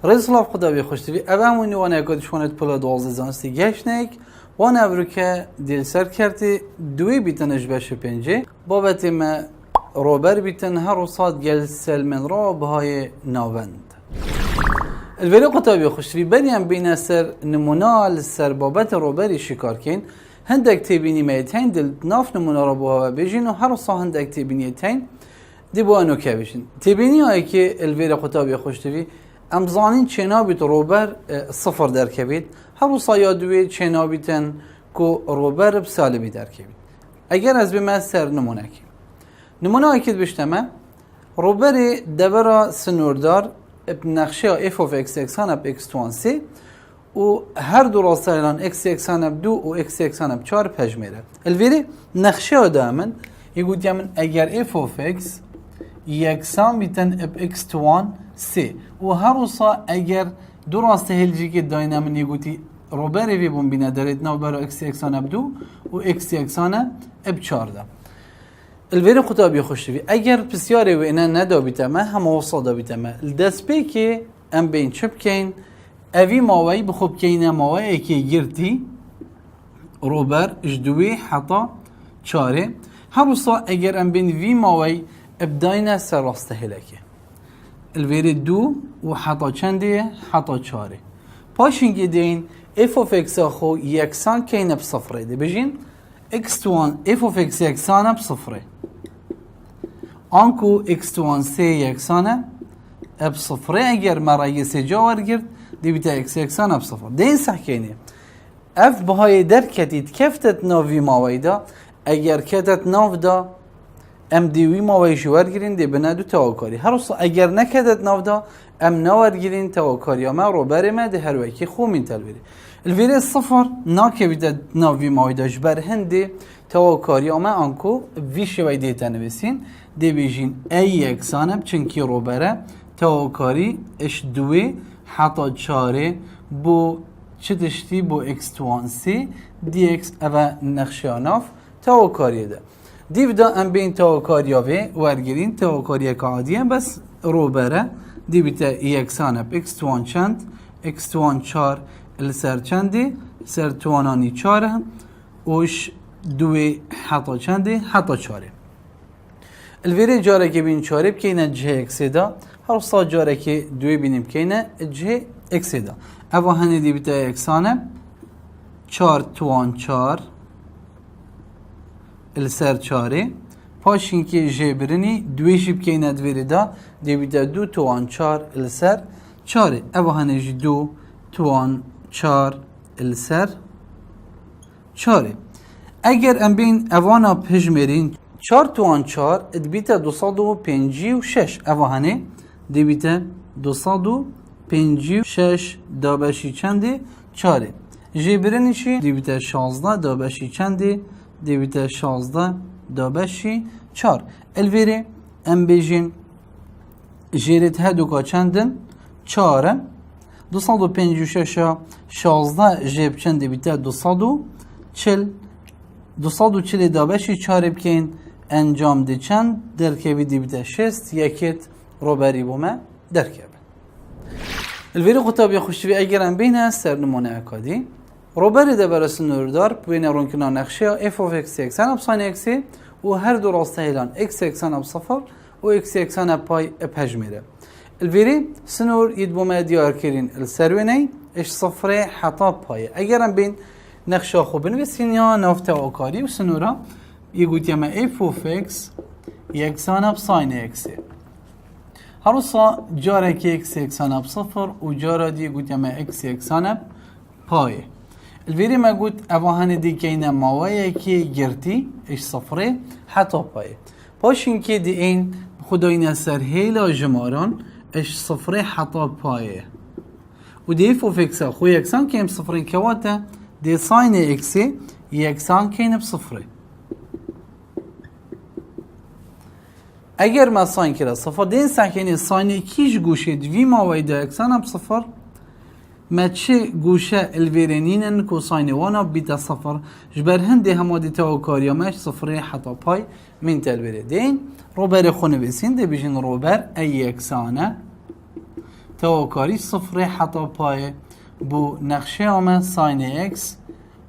رزلاف خدا بخشتوی اوامونی وانه کد شونت پلا دوازده زانستی گشنک وانه برو که دیل سر کردی دوی بیتنش بشه پنجه بابت ما روبر بیتن هر وصاد گل سلمن را بهای ناوند الوری قطابی خوشتوی بریم بین سر نمونال سر بابت روبری شکار کن هندک تبینی میتین دل ناف نمونه را بها بجین و هر وصا هندک تبینی تین دی بو انو که بشین تبینی هایی که الوری قطابی خوشتوی امزانین چنابیت روبر صفر درکبید هر وصا یادوی چنابیتن کو روبر بسالبی درکبید اگر از بیم سر نمونه کی نمونه هایی که بشتمه روبری دورا سنوردار نقشه اف of x اکسان اب x توان سی و هر دو راسته الان x اکسان اب 2 و x اکسان اب 4 پجمیره الویری نقشه ها دامن یکوت یمن اگر f of x یکسان بیتن اب x توان سی و هر وصا اگر دو راسته هلجی که داینامن یکوتی روبری وی بون بینه دارید نو برای x اکسان اب 2 و x اکسان اب 4 ده الوری خطابی خوشتوی اگر بسیاری و اینا ندابیده ما هم وصا دابیده ما دست بی که ام بین چپ کن اوی ماوی بخوب کنه ماوی که گرتی روبر اجدوی حتا چاره هر وصا اگر ام بین وی ماوی ابداینه سر راسته هلکه الوری دو و حتا چنده حتا چاره پاشینگی دین اف of x خو یکسان کنه بصفره ده بجین x1 f of x یکسانه بصفره آنکو x1 سی یکسانه بصفره اگر مرایی سجا ورگرد دی بیتا x یکسانه بصفر دین سحکینه اف بهای در کتید کفتت ناوی ماوی دا اگر کتت ناو دا ام دیوی ماوی جوار گیرین دی بنا دو تواکاری هر وصا اگر نکتت ناو دا ام نوار گیرین تواکاری ما رو برمه دی هر وکی خومین تلویری الویره صفر ناکه بیده ناوی ماوی داش بر هنده تواکاری ما آنکو وی شوی دیتا نویسین دی بیجین ای یکسانه چنکی رو بره تواکاری اش دوی حتا چاره بو چه دشتی بو اکس توان سی دی اکس اوه نقشاناف تواکاری ده دیو دا ام بین تواکاری وی ورگرین تواکاری کادیه بس رو بره دی بیده یکسانه اکس توان چند اکس توان چار السر چندی سر توانانی چاره اوش دوی حتا چندی حتا چاره الویره جاره که بین چاره بکینه جه اکسی دا هر وصا جاره که دوی بینیم بکینه جه اکسی دا اوه هنی دی بیتا اکسانه چار توان چار السر چاره پاشین که جه برنی دویشی بکینه دویره دا دی بیتا دو توان چار السر چاره اوه هنی جه دو توان چار السر چاره اگر ام بین اوانا پجمرین چار توان چار ادبیتا 256 اوهانه دبیتا 256 دابشی چنده چاره جبرنشی دبیتا 16 دابشی چنده دبیتا 16 دابشی چار الویره ام بیجین جیرت هدوکا چندن چاره 256 16 جیب چنده بیتا 240 دابشی چاره بکن انجام دی چند درکبی دی بیتا 6 یکیت روبری بومه درکب الویری خطابی خوشتوی اگرم بین سر نمونه اکادی روبری ده برسن نوردار بین رونکنا نقشه f of x یکسان اب ساین اکسی و هر دو راسته هیلان x یکسان اب صفر و x یکسان اب پای پجمیره الویری سنور ید بومه دیار کرین السروینی اش صفره حتا پای اگرم بین نقشه خوب بنویسین یا نافته آکاری و سنورا یکوت یما f of x یکسان اب ساین اکسی هر وصا جاره که x یکسان اب صفر و جاره دی یکوت یما x یکسان اب پای الویری ما گوت اوهان دی که این ماویه که گرتی اش صفره حتا پای پاشین که دی این خداین سر هیلا جماران اش صفره حتا پایه و دی f of x خو یکسان که ام صفرین کواته دی ساین اکسی یکسان که این بصفره اگر ما ساین کرده صفر دین ساکنی ساین کیش گوشه دوی ماوی دا یکسان اب صفر ما چه گوشه الویرینین کو ساین وانا بیتا صفر جبر هنده همه دیتا و کاریامش صفره حتا پای من تلویره دین روبر خونه بسین ده بیشین روبر ای یکسانه تواکاری صفر حتا پای بو نقشه آمه ساین اکس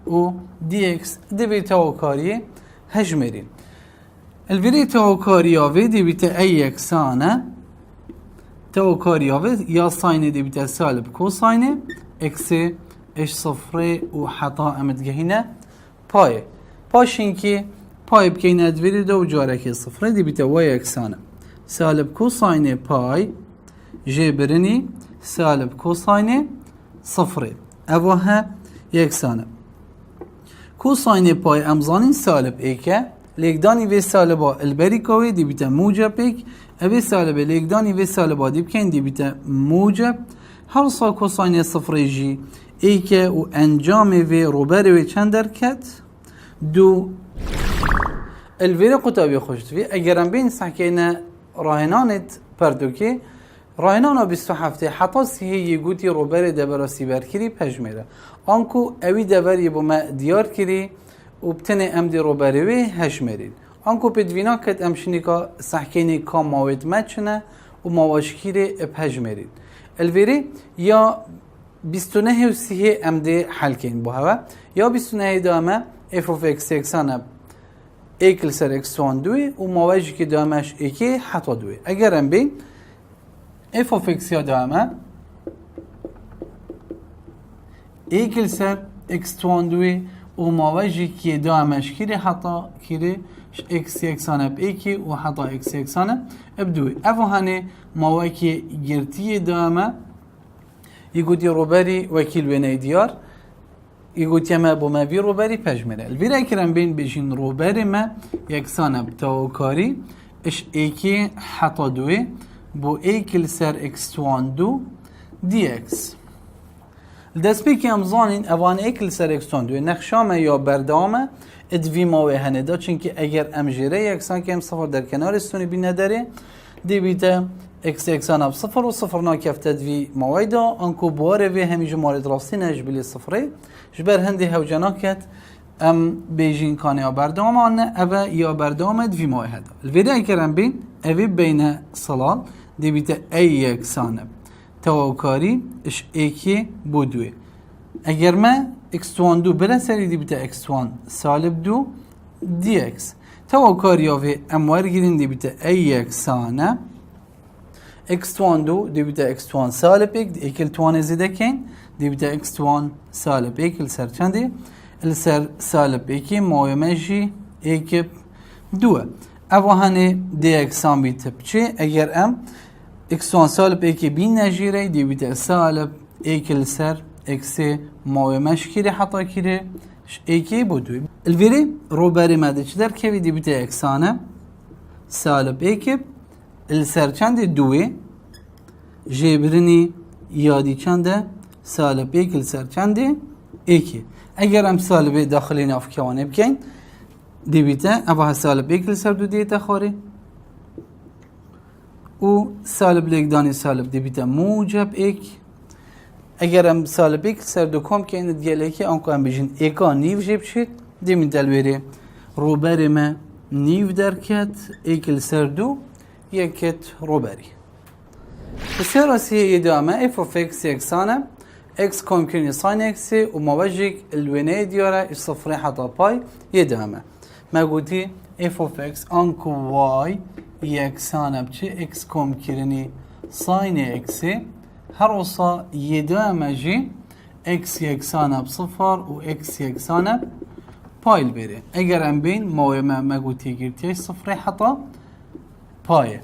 و دی اکس دبی تواکاری هجمرین الوری تواکاری آوه دبیت ای اکسانه تواکاری آوه یا ساین دبیت سالب کوساینه اکس اش صفر و حتا امدگهینه پای پاشین که پای بکین ادوری دو جارکی صفر دبیت وای اکسانه سالب کوساینه پای جبرنی سالب کوساینه صفر اوها یکسانه کوساینه پای امزانین سالب ایکه لیکدانی و سالبا البریکاوی دی بیت موجب ایک اوی سالب لیکدانی و سالبا دی بکن دی بیت موجب هر سا کوساینه صفر جی ایکه و انجام و روبر و چند درکت دو الویر قطابی خوشتوی اگرم بین سحکین راهنانت پردوکی راهنانا 27 حتی سیه یگوتی روبر دبراسی برکری پجمره آنکو اوی دبری بوما دیار کری و بتنه ام دی روبروی هشمرین آنکو پدوینا کت امشنیکا سحکینی کا ماوید مچنه و ماواشکیری پجمرین الویری یا 29 و سیه ام دی حلکین بو هوا یا 29 دامه اف اوف اکس اکسانه ایکل سر اکسوان دوی و ماوشی که دامش ایکی حتی دوی اگرم بین اف اوف اکس یا دامه ایکل سر اکسوان دوی و ماوجی که دامش کیره حتی کیره اکس یکسانه ب ایکی و حتی اکس یکسانه ب دوی افو هنه ماوکی گرتی دامه یگوتی روبری وکیل وینه دیار یگوتی ما بو ما وی روبری پجمره الویره اکرم بین بجین روبری ما یکسانه بتاوکاری اش ایکی حتی دوی بو ایکل سر اکسوان دو دی اکس دست بی که امزانین اوان ایکل سر اکسوان دوی نقشامه یا بردامه ادوی ماوی هنه دا چونکه اگر امجیره یکسان که هم صفر در کنار استونی بی نداره دی بیده اکس یکسان اب صفر و صفر ناکفت ادوی ماوی دا انکو بواره وی همیجو مارد راستی نجبیلی صفره جبر هندی هوجانا کت ام بیجین کانه یا بردام آنه اوه یا بردام ادوی ماوی هده الویده اکرم بین اوی بین صلال دی بیده ای یکسانه تواکاری اش ایکی بودوی اگر ما اکسوان دو بلا سری دی بیتا اکسوان سالب دو دی اکس تواکاری آوه اموار گیرین دی بیتا ای یکسانه اکسوان دو دی بیتا اکسوان سالب ایک دی ایکل توان زیده کن دی بیتا اکسوان سالب ایکل سر چنده السر سالب ایکی مویمجی ایک دوه اوهانه دی اکسان بیتا بچه اگر ام اکسوان سالب ایکی بین نجیره دی بیتا سالب ایکل سر اکسی ماوی مشکیره حتی کیره ایکی بودوی الویری روبری مده چه در که دی بیتا اکسانه سالب ایکی السر چنده دوی جبرنی یادی چنده سالب ایک السر چنده ایکی اگر هم سالب داخلی نافکوانه بکن دی بیتا اوه سالب ایک السر دو دیتا خوری و سالب لیکدانی سالب دی بیتا موجب ایک اگر هم سالب ایک سر دو کم که این دیگه که آنکو هم بجین ایکا نیو جیب شید دیمین دلویری روبری ما نیو درکت ایکل سر دو یکت روبری بسیار راسیه ادامه اف اوف اکس یکسانه اکس کم کنی ساین اکسی و موجیک الوینه دیاره اش صفره حتا پای ادامه ما گوتی اف اوف اکس آنکو وای یکسانه بچه اکس کم کنی ساین اکسی هر وصا یدامه جی اکس یکسانه بصفر و اکس یکسانه پایل بره اگر ام بین موی ما گوتی گرتیش صفره حتا پایه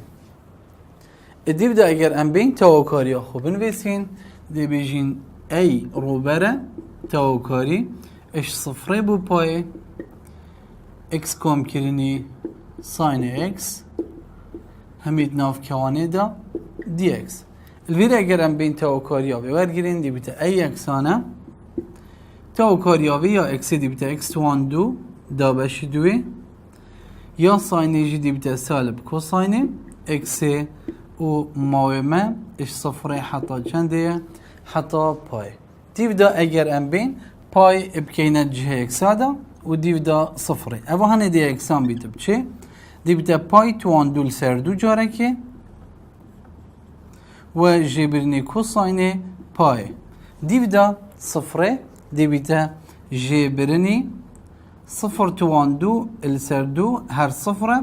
ادیب دا اگر ام بین تواکاری خوب نویسین دی بیجین ای روبره تواکاری اش صفره بو پایه اکس کم کرنی ساین اکس همید ناف کوانه دا دی اکس الویر اگر ام بین تواکاریاوی ورگیرین دی بیتا ای اکسانه تواکاریاوی یا اکسی دی بیتا اکس توان دو دا بشی دوی یا ساینه دی بیتا سالب کوساینه اکسی و ماومه اش صفره حتا چنده حتا پای دیو دا اگر ام بین پای ابکینه جه اکسادا و دیو دا صفره اوه هنه دی اکسان بیتا بچه دی بیتا پای توان دول سر دو جاره که و جبرنی کوساین پای دیودا صفره دیویتا جبرنی صفر توان دو السر دو هر صفره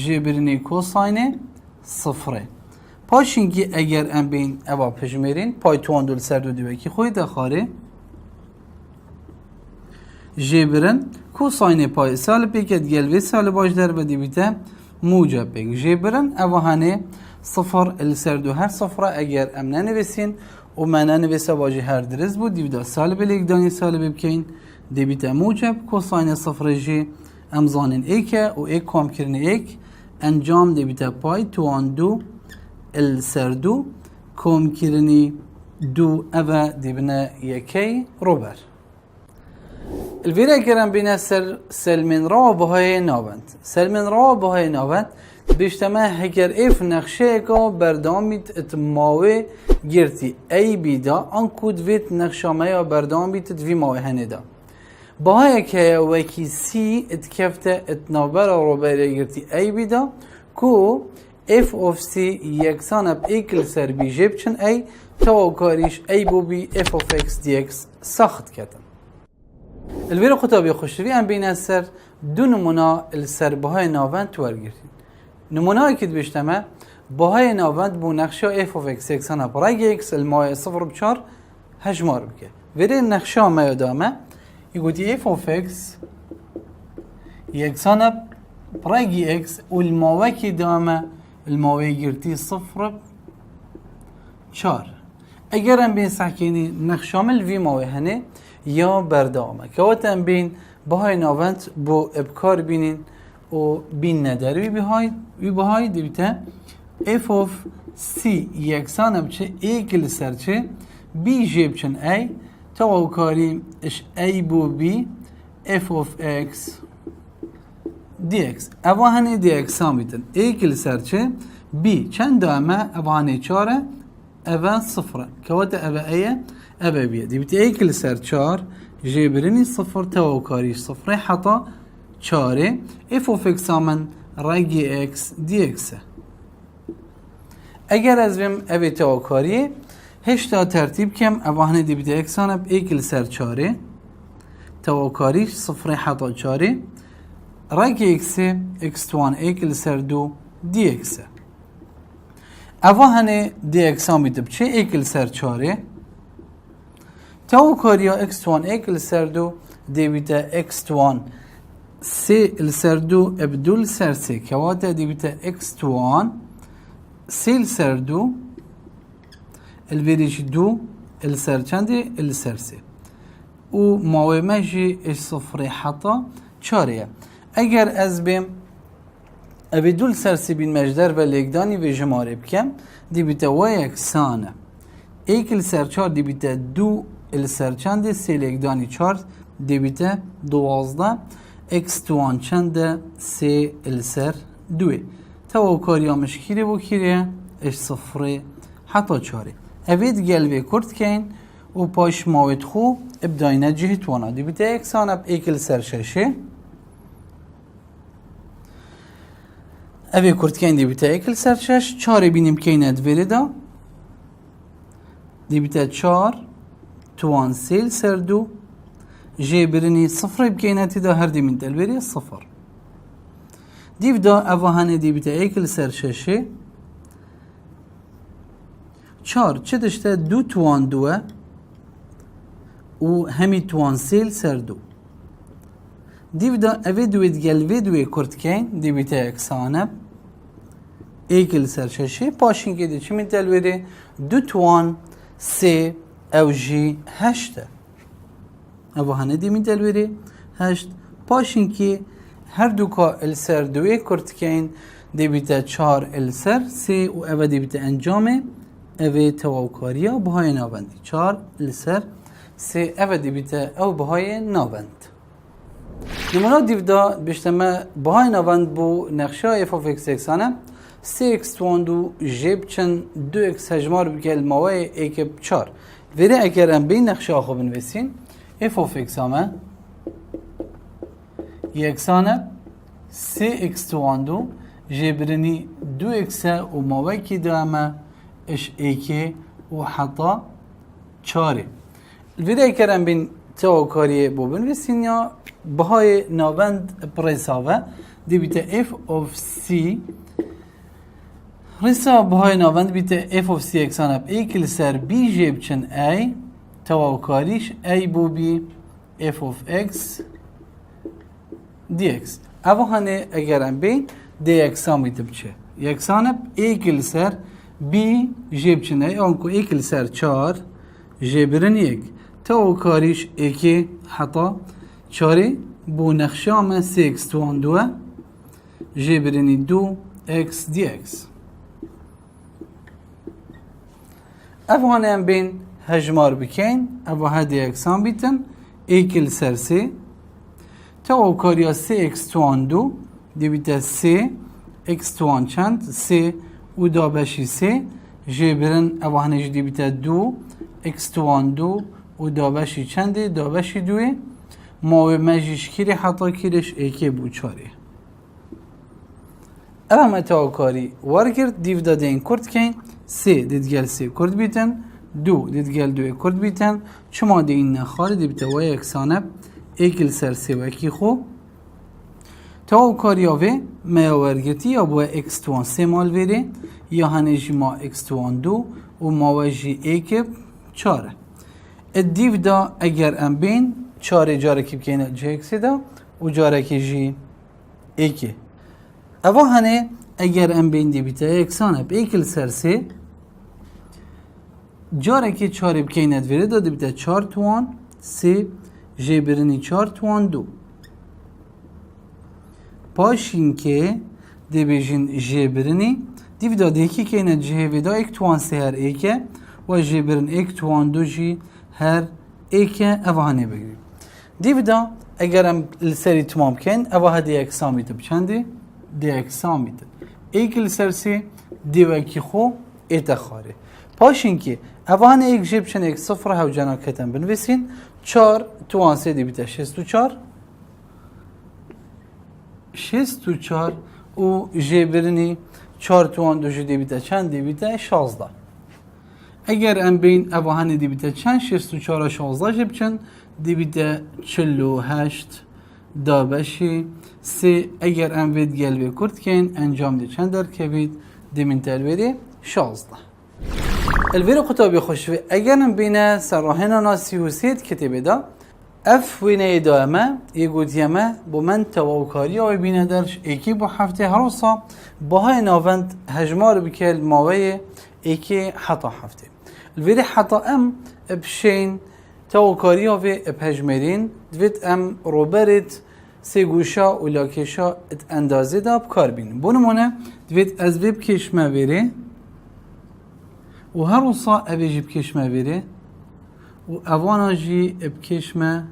جبرنی کوساین صفره پاشینگی اگر ام بین اوا پجمرین پای توان دو السر دو دیوه که خوی دخاره جبرن کوساین پای سالب بکد گلوی سالب باش در و دیویتا موجب بک جبرن اوا هنه صفر السر دو هر صفره اگر ام ننویسین و من ننویسه باجی هر درز بود دیویدا سالب لیک دانی سالب بکین دیویتا موجب کوساین صفر جی ام زانین ایکه و ایک کام کرن ایک انجام دیویتا پای توان دو السر دو کام کرنی دو اوا دیبنه یکی روبر الویره کرن بینه سلمین را بهای نابند سلمین را بهای نابند بیشتما هگر ایف نقشه که بردامیت اتماوی گرتی ای بیدا آنکود ویت نقشامه یا بردامیت دوی ماوی هنه دا بهای که وکی سی اتکفته اتنابر رو بره گرتی ای بیدا کو اف of c یکسان اب ایکل سر بی جب چن ای تا کاریش ای بو بی اف of x dx ساخت کتن الویر خطابی خوشوی ام بین سر دو نمونه السر بهای ناوند تورگیرتین نمونه که بیشتمه بهای ناوند بو نقشه اف of x یکسان اب رای x المای صفر بچار هجمار بکه ویره نقشه ما یادامه یکوتی اف of x یکسان اب رای x والماوه که دامه الماوی گرتی صفر چار اگر ام بین سحکینی نقشامل وی ماوی هنه یا بردامه که وقت ام بین بهای ناوند بو ابکار بینین و بین نداره وی بهای دیویتا اف of c یکسان بچه ایکل سرچه بی جیب چن ای تا وکاری اش ای بو بی اف of x dx اوا هنه dx هم بیتن ایکل سرچه بی چند دامه اوا هنه چاره اوا صفره که وقت اوا ایه اوا بیه دیبتی ایکل سر چار جبرنی صفر تا وکاریش صفره حتا چاره اف of x همن رای x dx اگر از بیم اوی تا وکاریه هشتا ترتیب کم اوا هنه دیبتی x هنه ایکل سر چاره تا وکاریش صفره حتا چاره رای x x2 ایکل سر دو dx اوا هنه dx هم بیده بچه ایکل سر چاره تا کاریا x1 ایکل سر دو دیویتا x1 سی السر دو ابدول سر سی که واتا دیویتا x1 سی السر دو الویریش دو السر چنده السر سی و ماویمه جی اش صفر حتا چاریه اگر از بیم ابدول سر سی بین مجدر و لیکدانی و جماره بکم دیویتا و یکسانه ایکل سر چار دیویتا دو السر چنده سی لیکدانی چار دیویتا دوازده x2 چنده سی السر دوی تا کاریا مشکیره بو کیره اش صفره حتا چاره اوید گلوه کرد کن و پاش ماوید خو ابداینه جهت وانا دیویتا اکسان اب ایکل سر ششه اوی کرد کن دیویتا ایکل سر شش چاره بینیم که ایند ویرده دیویتا چار توان سیل سر دو جبرنی صفر بکیناتی دا هر دیمین دلوری صفر دیو دا اوهانه دیویتا ایکل سر ششه چار چه دشته دو توان دوه و همی توان سیل سر دو دیو دا اوی دوید گلوی دوی کرد کن دیویتا اکسانه ایکل سر ششه پاشین که دی چی می دلوری دو توان سی او جی هشته او هنه دیمی دلوری هشت پاشین که هر دو که السر دوی کرد کن دیبیتا چار السر سی و او دیبیتا انجامه او تواوکاریا بهای نابندی چار السر سی او دیبیتا او بهای نابند نمونه دیودا بیشتما بهای نابند بو نقشه اف of x اکسانه سی اکس توان دو جیب چن دو اکس هجمار بگل موای ایک چار ویره اگر ام بین نقشه آخو بنویسین f of x همه یکسانه سی اکس توان دو جبرنی دو اکسه و موای که دامه اش ایکی و حتی چاری الویده کرم بین تو کاری بوبن ویسین یا بهای نابند پریساوه دی بیت اف of c رسا بهای نابند بیت اف of c اکسان اب ایکل سر بی جیب چن ای تو کاریش ای بو بی f of x dx اوه هنه اگرم بین دی اکسان بیت بچه یکسان اب ایکل سر بی جیب چن ای آنکو ایکل سر چار جیبرن یک تو کاریش ایکی حتا چاری بو نخشام سیکس توان دوه جیبرنی دو اکس دی اکس افغانه هم بین هجمار بکن اوه هدی اکسان بیتن ایکل سر سی تو کاریا سی اکس توان دو دی بیت سی اکس توان چند سی و دا بشی سی جیبرن اوه هنج دی بیت دو اکس توان دو و دا بشی چنده دا بشی دوه ماوی مجیش کیری حتی کیرش ایکی بو چاره اوه متاو کاری وارگرد دیو دادین کرد کن سی دیدگل سی کرد بیتن دو دیدگل دوی کرد بیتن چما دی این نخاری دی بیتا وی اکسانب ایکل سر سی و اکی خو تاو کاری آوه میاورگتی یا بو اکس توان سی مال ویره یا هنجی ما اکس توان دو و ماوجی ایکی چاره دیو دا اگر ام بین چاره جاره کی بکنه جه اکسی دا و جاره کی جی ایکی اوه هنه اگر ام بین دی بیتا اکسانه ب ایکل سرسی جاره کی چاره بکنه دویره دا دی بیتا چار توان سی جه برنی چار توان دو پاشین که دی بیجین جه برنی دیو دا دیکی کنه جه ویدا ایک توان سی هر ایکه و جه برن ایک توان دو جی هر ایکه اوه هنه بگیریم دیو دا اگرم لسری تمام کن اوه دی اکسان بیتب چنده؟ دی اکسان بیتب ایک لسرسی دیو اکی خو اتخاره پاشین که اوه هنه ایک جیب چن ایک صفر هاو جنا کتن بنویسین چار توان سی دی بیتب شست و چار شست و چار و جیبرنی چار توان دو جی دی بیتب چند دی بیتب شازده اگر ام بین اوهانی دی بیته چند شست و چارا شازده جب چند دی بیته چلو هشت دا بشی سی اگر ام وید گلوی کرد کن انجام دی چند در کوید دی من تلویری شازده الویرو قطابی خوشوی اگر ام بینه سراحنا ناسی و سید کتبه دا اف وینه دائمه یگودیمه با من تواوکاری آوی بینه درش ایکی با هفته هروسا باهای ناوند هجمار بکل ماوی ایکی حتا هفته الویری حتا ام بشین تواوکاری آوی بهجمرین دوید ام روبرت سی گوشا و لاکشا ات اندازه دا بکار بینیم بونمونه دوید از ویب کشمه ویره و هروسا اوی جی بکشمه ویره و اوانا جی بکشمه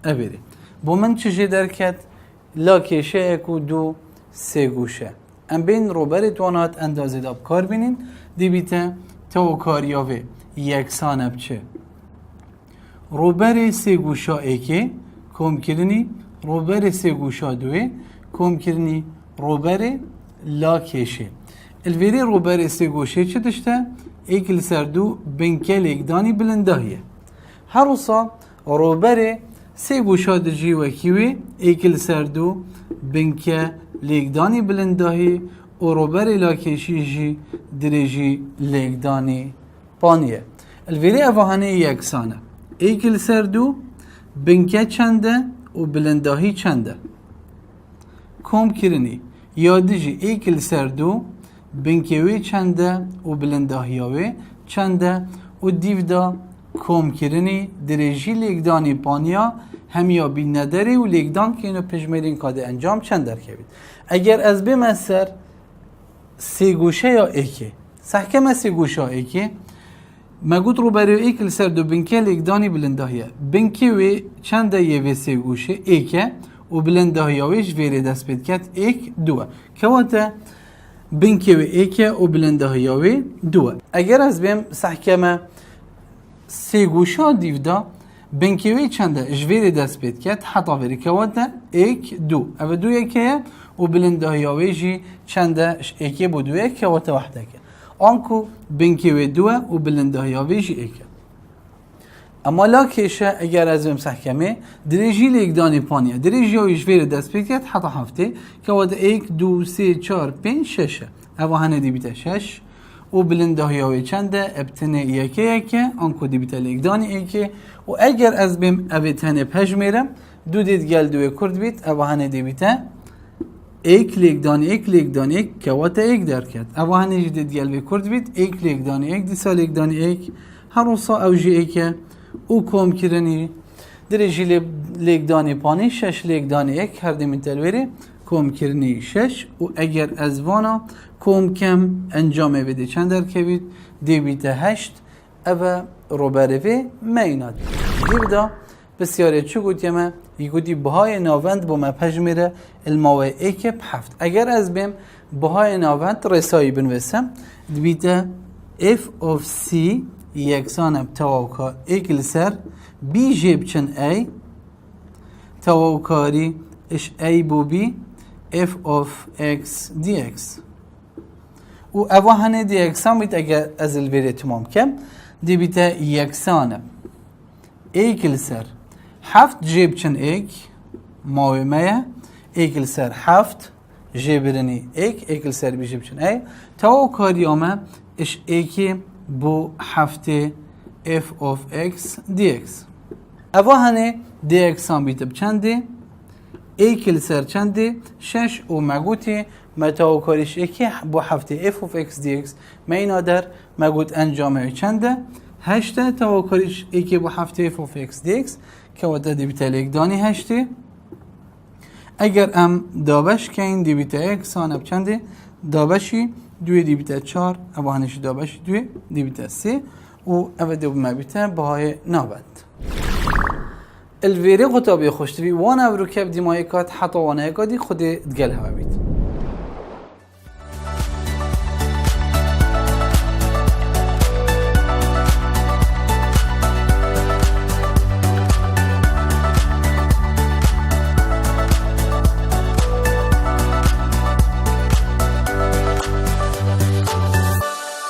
اویره بو من چجی درکت لاکشه اکو دو سی گوشه ام بین روبرت وانات اندازه دا بکار بینین دی بیته تواوکاری آوی یکسان بچه روبر سی گوشا ایکی کم کرنی روبر سی گوشا دوی کم کرنی روبر لاکشه الویری روبر سی گوشه چه داشته؟ ایکل سردو بنکه لیکدانی بلندهیه هر روسا روبر سی گوشا دجی وکیوی ایکل سردو بنکه لیکدانی بلندهی و روبر لاکشی جی درجی لیکدانی پانیه الویری اوهانه یکسانه ایکل سردو بنکه چنده و بلندهی چنده کم کرنی یادجی ایکل سردو بنکهوی چنده و بلندهیاوی چنده و دیودا کم کرنی درجی لیکدانی پانیا همیا بی نداری و لیکدان که اینو پشمرین کاده انجام چند در کبید اگر از بمسر سی گوشه یا ایکی سحکم سی گوشه ایکی مگود رو برای ایکل سر دو بنکه لیکدانی بلندهیه بنکه وی چنده یه وی سی گوشه ایکه و بلندهیاویش ویری دست بید کت ایک دوه که واته بنکه وی ایکه و بلندهیاوی دوه اگر از بیم سحکم سی گوشه دیودا بنکه وی چنده جویری دست بید کت حتا ویری که واته ایک دو او دو یکه و بلندهیاوی جی چنده ایکی بو دو یک که واته وحده که آنکو بینکی و دوه و بلنده های جی ایکه اما لا کشه اگر از مسحکمه درجی لیکدانی پانیه درجی هایش ویر دست بکرد حتی هفته که واد 1 2 3 4 5 6 اوه هنه دی بیته 6 و بلنده های چنده ابتنه یکی آنکو دی بیته لیکدانی ایکه و اگر از بیم اویتنه پج میرم دو دید گل دوی کرد بیت اوه هنه دی بیته ایک لیکدانی ایک که وات ایک در کرد اوه هنه جدید گل بی کرد بیت ایک لیکدانی ایک دیسا لیکدانی ایک هر روسا اوجی ایکه او کم کرنی درجی لیکدانی پانی 6 لیکدانی ایک هر دیمین تلویری کم کرنی 6 و اگر از وانا کم کم انجامه بده چند در کبید دی بیته 8 اوه روبروی میناد دی بدا بسیاری چو گوتیمه یکوتی بهای ناوند با مپج میره الماوی ایک بحفت اگر از بیم بهای ناوند رسایی بنویسم دی بیته f of c یکسان تواوکا ایکل سر بی جیب چن ای تواوکاری اش ای بو بی f of x dx و اوه هنه دی اکسان بیت اگر از الویره تمام کم دی بیته یکسان ایکل سر هفت جیب چن ایک ماوی مایه ایکل سر هفت جیبرنی ایکل سر بی جیب چن ای تواوکاری آمه اش ایکی بو هفته f of x dx اوه هنه dx هم بیتب چنده ایکل سر چنده 6 و مگوتی متاوکاریش ایکی بو هفته f of x dx مینا در مگوت انجامه چنده 8 تاوکاریش ایکی بو هفته f of x dx که وده دی بیتا لیکدانی 8 اگر ام دابش که این دی بیتا x هانب چنده دابشی دوی دی بیتا 4 اوانش دابشی دوی دی بیتا 3 و اوه دو مبیتا بهای نابد الویری قطابی خوشتوی وان او رو کب دیمایی کات حتی وانه اگادی خود دگل هوا بید